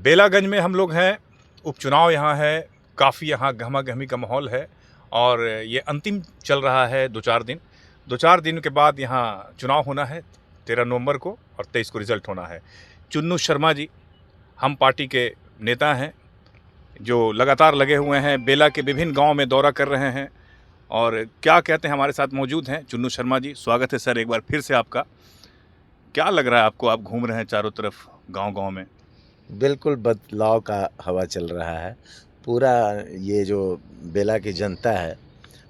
बेलागंज में हम लोग हैं। उपचुनाव यहाँ है, काफ़ी यहाँ गहमा-गहमी का माहौल है और ये अंतिम चल रहा है 2-4 दिन के बाद यहाँ चुनाव होना है 13 नवंबर को और 23 को रिजल्ट होना है। चुन्नू शर्मा जी हम पार्टी के नेता हैं जो लगातार लगे हुए हैं, बेला के विभिन्न गाँव में दौरा कर रहे हैं और क्या कहते हैं हमारे साथ मौजूद हैं चुन्नू शर्मा जी। स्वागत है सर एक बार फिर से आपका। क्या लग रहा है आपको, आप घूम रहे हैं चारों तरफ गाँव-गाँव में? बिल्कुल बदलाव का हवा चल रहा है। पूरा ये जो बेला की जनता है,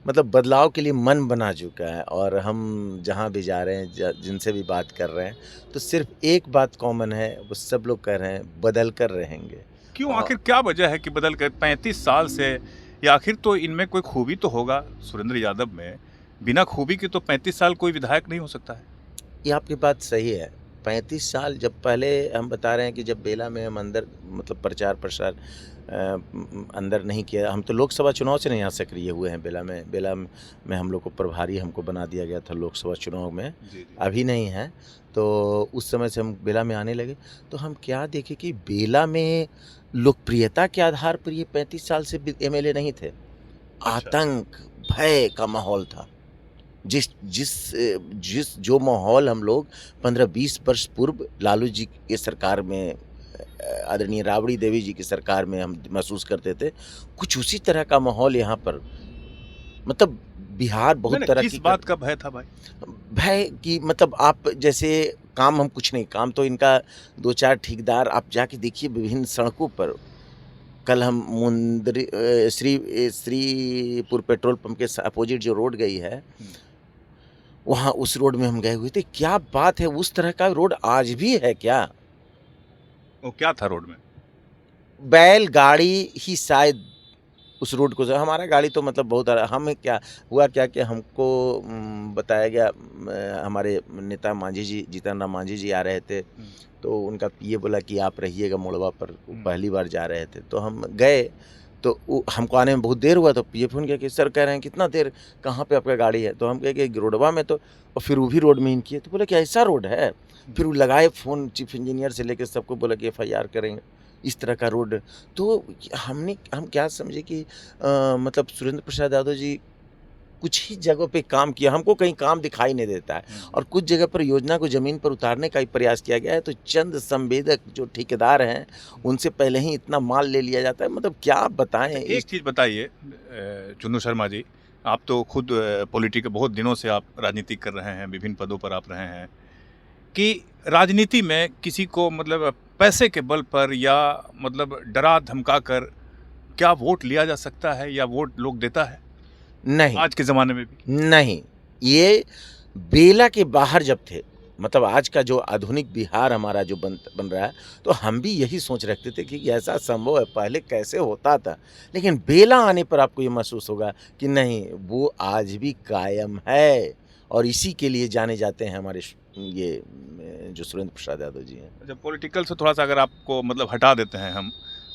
मतलब बदलाव के लिए मन बना चुका है और हम जहाँ भी जा रहे हैं, जिनसे भी बात कर रहे हैं, तो सिर्फ़ एक बात कॉमन है, वो सब लोग कह रहे हैं, बदल कर रहेंगे। क्यों, औ आखिर क्या वजह है कि बदल कर 35 साल से, या आखिर तो इनमें कोई खूबी तो होगा सुरेंद्र यादव में, बिना खूबी के तो 35 साल कोई विधायक नहीं हो सकता है। ये आपकी बात सही है। 35 साल जब पहले हम बता रहे हैं कि जब बेला में हम अंदर मतलब प्रचार-प्रसार अंदर नहीं किया, हम तो लोकसभा चुनाव से नहीं यहाँ सक्रिय हुए हैं बेला में हम लोग को प्रभारी हमको बना दिया गया था लोकसभा चुनाव में, जी, जी। अभी नहीं है। तो उस समय से हम बेला में आने लगे, तो हम क्या देखे कि बेला में लोकप्रियता के आधार पर ये 35 साल से एमएलए नहीं थे। आतंक, भय का माहौल था। जिस जो माहौल हम लोग 15-20 वर्ष पूर्व लालू जी के सरकार में, आदरणीय राबड़ी देवी जी की सरकार में हम महसूस करते थे, कुछ उसी तरह का माहौल यहाँ पर, मतलब बिहार बहुत तरक्की किस बात का भय था भाई? भय कि मतलब आप जैसे काम, हम कुछ नहीं, काम तो इनका 2-4 ठेकेदार आप जाके देखिए विभिन्न सड़कों पर। कल हम श्रीपुर पेट्रोल पंप के अपोजिट जो रोड गई है, वहाँ उस रोड में हम गए हुए थे। क्या बात है, उस तरह का रोड आज भी है क्या? वो क्या था रोड में? बैलगाड़ी ही शायद उस रोड को, हमारा गाड़ी तो मतलब बहुत हमें क्या हुआ क्या कि हमको बताया गया, हमारे नेता मांझी जी, जीतन राम मांझी जी आ रहे थे, तो उनका पीए बोला कि आप रहिएगा मोड़वा पर, वो पहली बार जा रहे थे, तो हम गए, तो हमको आने में बहुत देर हुआ, तो पीए फ़ोन किया कि सर कह रहे हैं कितना देर, कहाँ पे आपका गाड़ी है? तो हम कहे कि रोडवा में, तो और फिर वो भी रोड में इन किए, तो बोले कि ऐसा रोड है? फिर वो लगाए फ़ोन चीफ इंजीनियर से लेकर सबको, बोला कि एफआईआर करेंगे, इस तरह का रोड। तो हम क्या समझे कि मतलब सुरेंद्र प्रसाद यादव जी कुछ ही जगहों पे काम किया, हमको कहीं काम दिखाई नहीं देता है, और कुछ जगह पर योजना को ज़मीन पर उतारने का ही प्रयास किया गया है, तो चंद संवेदक जो ठेकेदार हैं, उनसे पहले ही इतना माल ले लिया जाता है, मतलब क्या बताएँ। एक चीज़ बताइए चुन्नू शर्मा जी, आप तो खुद पॉलिटिक बहुत दिनों से आप राजनीति कर रहे हैं, विभिन्न पदों पर आप रहे हैं, कि राजनीति में किसी को मतलब पैसे के बल पर या मतलब डरा धमका कर क्या वोट लिया जा सकता है या वोट लोग देता है नहीं, आज के ज़माने में भी? नहीं, ये बेला के बाहर जब थे, मतलब आज का जो आधुनिक बिहार हमारा जो बन रहा है, तो हम भी यही सोच रखते थे कि ऐसा संभव है, पहले कैसे होता था। लेकिन बेला आने पर आपको ये महसूस होगा कि नहीं, वो आज भी कायम है, और इसी के लिए जाने जाते हैं हमारे ये जो सुरेंद्र प्रसाद यादव जी हैं। अच्छा, पॉलिटिकल से थोड़ा सा अगर आपको मतलब हटा देते हैं हम,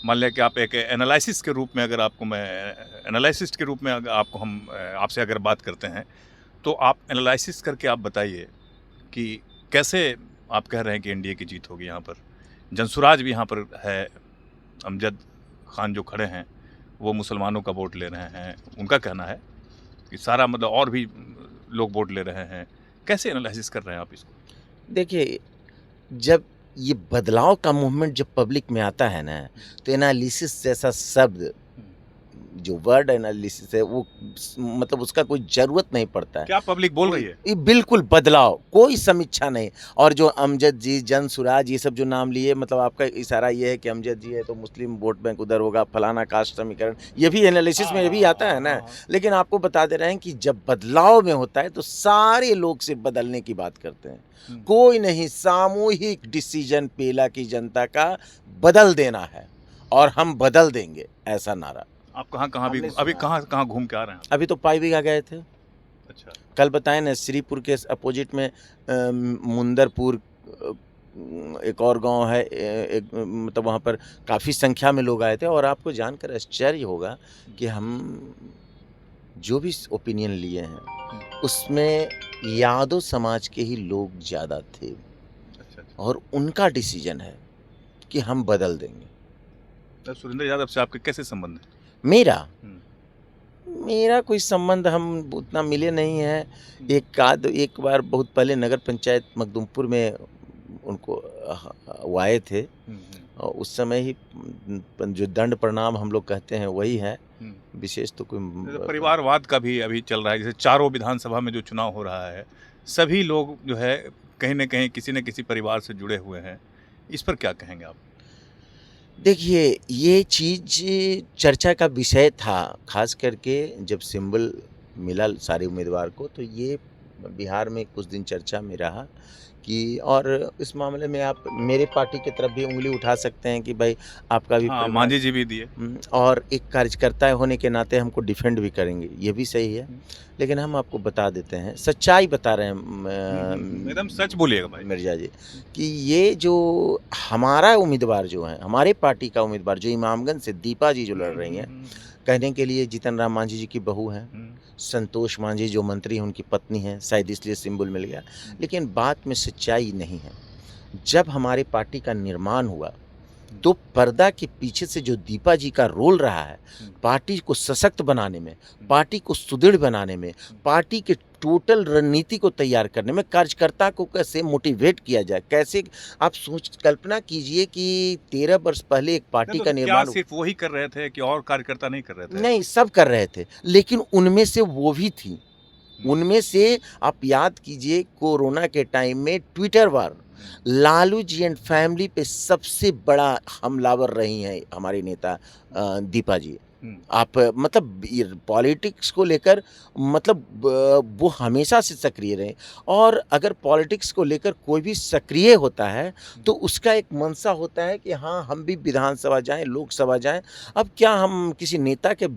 मान लें कि आप एक एनालिसिस के रूप में, अगर आपको मैं एनालिसिस्ट के रूप में अगर आपको हम आपसे अगर बात करते हैं, तो आप एनालिसिस करके आप बताइए कि कैसे आप कह रहे हैं कि एनडीए की जीत होगी यहाँ पर। जनसुराज भी यहाँ पर है, अमजद खान जो खड़े हैं वो मुसलमानों का वोट ले रहे हैं, उनका कहना है कि सारा मतलब और भी लोग वोट ले रहे हैं। कैसे एनालिसिस कर रहे हैं आप इसको? देखिए, जब ये बदलाव का मूवमेंट जब पब्लिक में आता है ना, तो एनालिसिस जैसा शब्द, जो वर्ड एनालिसिस है, वो मतलब उसका कोई ज़रूरत नहीं पड़ता है। क्या पब्लिक बोल रही है? ये बिल्कुल बदलाव, कोई समीक्षा नहीं। और जो अमजद जी, जनसुराज, ये सब जो नाम लिए, मतलब आपका इशारा ये है कि अमजद जी है तो मुस्लिम वोट बैंक उधर होगा, फलाना कास्ट समीकरण, ये भी एनालिसिस में ये भी आता है ना। लेकिन आपको बता दे रहे हैं कि जब बदलाव में होता है तो सारे लोग सिर्फ बदलने की बात करते हैं, कोई नहीं, सामूहिक डिसीजन बेला की जनता का बदल देना है, और हम बदल देंगे, ऐसा नारा। आप कहाँ भी हमने अभी सुना है। कहाँ घूम के आ रहे हैं? अभी तो पाईबिघा गए थे। अच्छा। कल बताए ना, श्रीपुर के अपोजिट में मुंदरपुर, एक और गांव है, एक मतलब वहाँ पर काफ़ी संख्या में लोग आए थे, और आपको जानकर आश्चर्य होगा कि हम जो भी ओपिनियन लिए हैं, उसमें यादव समाज के ही लोग ज़्यादा थे, अच्छा। और उनका डिसीजन है कि हम बदल देंगे। तो सुरेंद्र यादव से आपके कैसे संबंध है? मेरा मेरा कोई संबंध, हम उतना मिले नहीं हैं। एक बार बहुत पहले नगर पंचायत मखदूमपुर में उनको वो आए थे, और उस समय ही जो दंड प्रणाम हम लोग कहते हैं वही है, विशेष तो कोई जैसे परिवारवाद का भी अभी चल रहा है, जैसे चारों विधानसभा में जो चुनाव हो रहा है, सभी लोग जो है कहीं न कहीं किसी न किसी परिवार से जुड़े हुए हैं। इस पर क्या कहेंगे आप? देखिए, ये चीज़ चर्चा का विषय था, ख़ास करके जब सिंबल मिला सारे उम्मीदवार को, तो ये बिहार में कुछ दिन चर्चा में रहा कि, और इस मामले में आप मेरे पार्टी की तरफ भी उँगली उठा सकते हैं कि भाई आपका भी हाँ, परिवार, मांझी जी भी दिए। और एक कार्यकर्ता होने के नाते हमको डिफेंड भी करेंगे, ये भी सही है। लेकिन हम आपको बता देते हैं, सच्चाई बता रहे हैं एकदम सच बोलिएगा भाई। मिर्जा जी, कि ये जो हमारा उम्मीदवार जो है, हमारे पार्टी का उम्मीदवार जो इमामगंज से दीपा जी जो लड़ रही हैं, कहने के लिए जीतन राम मांझी जी की बहू हैं, संतोष मांझी जो मंत्री हैं उनकी पत्नी हैं, शायद इसलिए सिंबल मिल गया। लेकिन बात में सच्चाई नहीं है। जब हमारे पार्टी का निर्माण हुआ, तो पर्दा के पीछे से जो दीपा जी का रोल रहा है, पार्टी को सशक्त बनाने में, पार्टी को सुदृढ़ बनाने में, पार्टी के टोटल रणनीति को तैयार करने में, कार्यकर्ता को कैसे मोटिवेट किया जाए, कैसे, आप कल्पना कीजिए कि 13 वर्ष पहले एक पार्टी तो का क्या निर्माण, सिर्फ वही कर रहे थे कि और कार्यकर्ता नहीं कर रहे थे? नहीं, सब कर रहे थे, लेकिन उनमें से वो भी थी। उनमें से आप याद कीजिए, कोरोना के टाइम में ट्विटर पर लालू जी एंड फैमिली पे सबसे बड़ा हमलावर रही हैं हमारे नेता दीपा जी। आप मतलब पॉलिटिक्स को लेकर, मतलब वो हमेशा से सक्रिय रहे, और अगर पॉलिटिक्स को लेकर कोई भी सक्रिय होता है तो उसका एक मंशा होता है कि हाँ, हम भी विधानसभा जाएं, लोकसभा जाएं। अब क्या हम किसी नेता के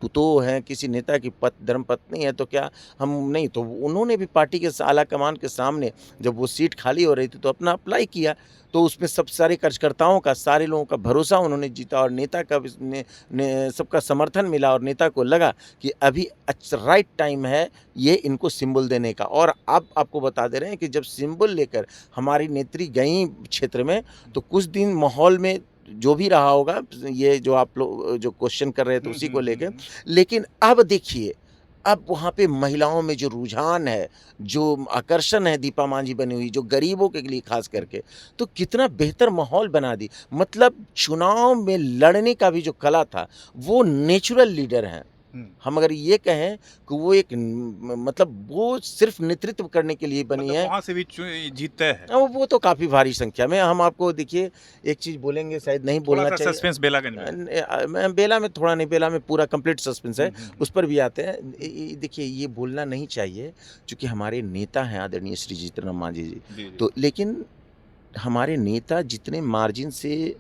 पुतोह हैं, किसी नेता की धर्मपत्नी है, तो क्या हम नहीं? तो उन्होंने भी पार्टी के आला कमान के सामने जब वो सीट खाली हो रही थी तो अपना अप्लाई किया, तो उसमें सब सारे कार्यकर्ताओं का, सारे लोगों का भरोसा उन्होंने जीता, और नेता का सबका समर्थन मिला, और नेता को लगा कि अभी राइट टाइम है ये इनको सिंबल देने का। और अब आपको बता दे रहे हैं कि जब सिंबल लेकर हमारी नेत्री गई क्षेत्र में, तो कुछ दिन माहौल में जो भी रहा होगा, ये जो आप लोग जो क्वेश्चन कर रहे थे उसी को लेकर, लेकिन अब देखिए, अब वहाँ पे महिलाओं में जो रुझान है, जो आकर्षण है, दीपा मांझी बनी हुई जो गरीबों के लिए खास करके, तो कितना बेहतर माहौल बना दी। मतलब चुनाव में लड़ने का भी जो कला था, वो नेचुरल लीडर हैं। हम अगर ये कहें कि वो एक मतलब वो सिर्फ नेतृत्व करने के लिए बनी है, वहाँ से भी जीतते हैं। वो तो काफ़ी भारी संख्या में। हम आपको देखिए एक चीज़ बोलेंगे, शायद नहीं बोलना चाहिए, सस्पेंस बेलागंज में, बेला में थोड़ा नहीं, बेला में पूरा कंप्लीट सस्पेंस है, उस पर भी आते हैं। देखिए, ये बोलना नहीं चाहिए क्योंकि हमारे नेता हैं आदरणीय श्री जीतन राम मांझी जी, तो लेकिन हमारे नेता जितने मार्जिन से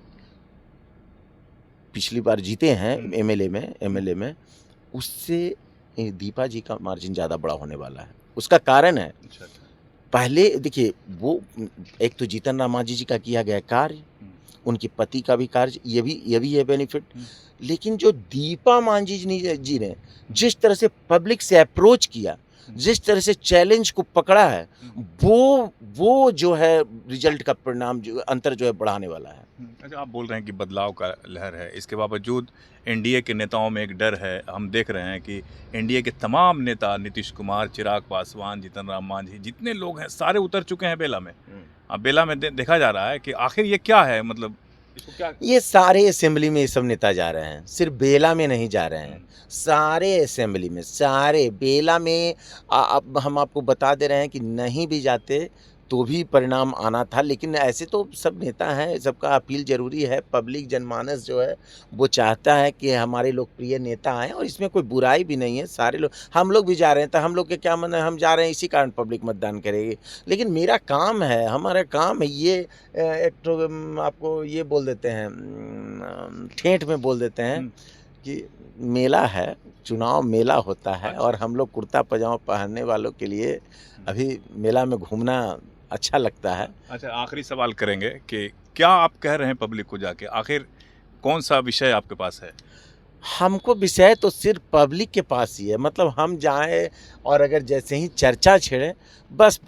पिछली बार जीते हैं एमएलए में, उससे दीपा जी का मार्जिन ज़्यादा बड़ा होने वाला है। उसका कारण है, पहले देखिए, वो एक तो जीतन राम मांझी जी का किया गया कार्य, उनके पति का भी कार्य, ये भी है बेनिफिट। लेकिन जो दीपा मांझी जी ने जिस तरह से पब्लिक से अप्रोच किया, जिस तरह से चैलेंज को पकड़ा है, वो जो है रिजल्ट का परिणाम, जो अंतर जो है बढ़ाने वाला है। अच्छा, आप बोल रहे हैं कि बदलाव का लहर है, इसके बावजूद एनडीए के नेताओं में एक डर है। हम देख रहे हैं कि एनडीए के तमाम नेता, नीतीश कुमार, चिराग पासवान, जीतन राम मांझी, जितने लोग हैं सारे उतर चुके हैं बेला में। अब बेला में देखा जा रहा है कि आखिर ये क्या है, मतलब इसको क्या, ये सारे असेंबली में ये सब नेता जा रहे हैं, सिर्फ बेला में नहीं जा रहे हैं, सारे असेंबली में, सारे बेला में। अब हम आपको बता दे रहे हैं कि नहीं भी जाते तो भी परिणाम आना था, लेकिन ऐसे तो सब नेता हैं, सबका अपील जरूरी है। पब्लिक जनमानस जो है वो चाहता है कि हमारे लोकप्रिय नेता आएँ, और इसमें कोई बुराई भी नहीं है। सारे लोग, हम लोग भी जा रहे हैं, तो हम लोग के क्या मन है, हम जा रहे हैं इसी कारण पब्लिक मतदान करेगी। लेकिन मेरा काम है, हमारा काम है, ये एक तो आपको ये बोल देते हैं, ठेठ में बोल देते हैं कि मेला है, चुनाव मेला होता है, और हम लोग कुर्ता पजामा पहनने वालों के लिए अभी मेला में घूमना अच्छा लगता है। अच्छा, आखिरी सवाल करेंगे कि क्या आप कह रहे हैं पब्लिक को जाके, आखिर कौन सा विषय आपके पास है? हमको विषय तो सिर्फ पब्लिक के पास ही है, मतलब हम जाएँ और अगर जैसे ही चर्चा छेड़े, बस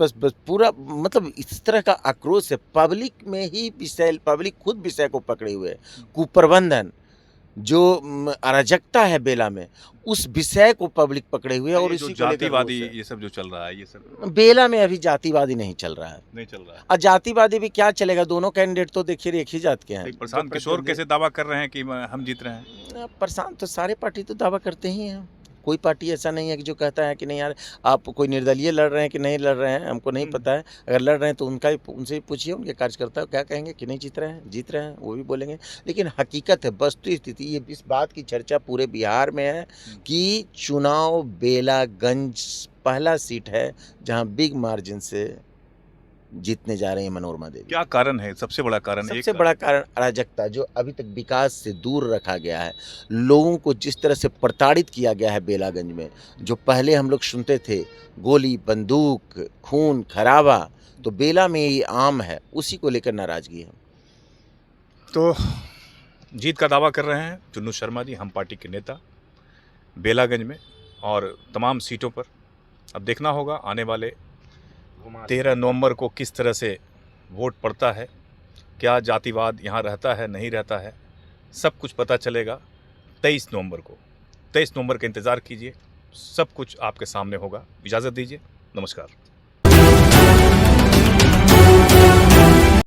पूरा मतलब इस तरह का आक्रोश है पब्लिक में ही। विषय पब्लिक खुद विषय को पकड़े हुए है। कुप्रबंधन जो अराजकता है बेला में, उस विषय को पब्लिक पकड़े हुए है और ये जो इसी को लेकर जातिवादी रोष है। ये सब जो चल रहा है, ये सब बेला में अभी जातिवादी नहीं चल रहा है। नहीं चल रहा है। और जातिवादी भी क्या चलेगा, दोनों कैंडिडेट तो देखिए एक ही जात के हैं। नहीं, प्रशांत जो किशोर प्रतिद्वंदी- कैसे दावा कर रहे हैं कि हम जीत रहे हैं? प्रशांत तो सारे पार्टी तो दावा करते ही हैं। कोई पार्टी ऐसा नहीं है कि जो कहता है कि नहीं यार आप कोई निर्दलीय लड़ रहे हैं कि नहीं लड़ रहे हैं हमको नहीं पता है। अगर लड़ रहे हैं तो उनका उनसे ही पूछिए, उनके कार्यकर्ता क्या कहेंगे कि नहीं जीत रहे हैं वो भी बोलेंगे। लेकिन हकीकत है, वस्तु स्थिति ये इस बात की चर्चा पूरे बिहार में है कि चुनाव बेलागंज पहला सीट है जहाँ बिग मार्जिन से जीतने जा रहे हैं मनोरमा देवी। क्या कारण है? सबसे बड़ा कारण सबसे बड़ा कारण अराजकता, जो अभी तक विकास से दूर रखा गया है। लोगों को जिस तरह से प्रताड़ित किया गया है बेलागंज में, जो पहले हम लोग सुनते थे गोली बंदूक खून खराबा, तो बेला में ये आम है, उसी को लेकर नाराजगी है। तो जीत का दावा कर रहे हैं चुन्नू शर्मा जी, हम पार्टी के नेता, बेलागंज में और तमाम सीटों पर। अब देखना होगा आने वाले 13 नवंबर को किस तरह से वोट पड़ता है, क्या जातिवाद यहाँ रहता है नहीं रहता है, सब कुछ पता चलेगा 23 नवंबर को। 23 नवंबर का इंतज़ार कीजिए, सब कुछ आपके सामने होगा। इजाज़त दीजिए, नमस्कार।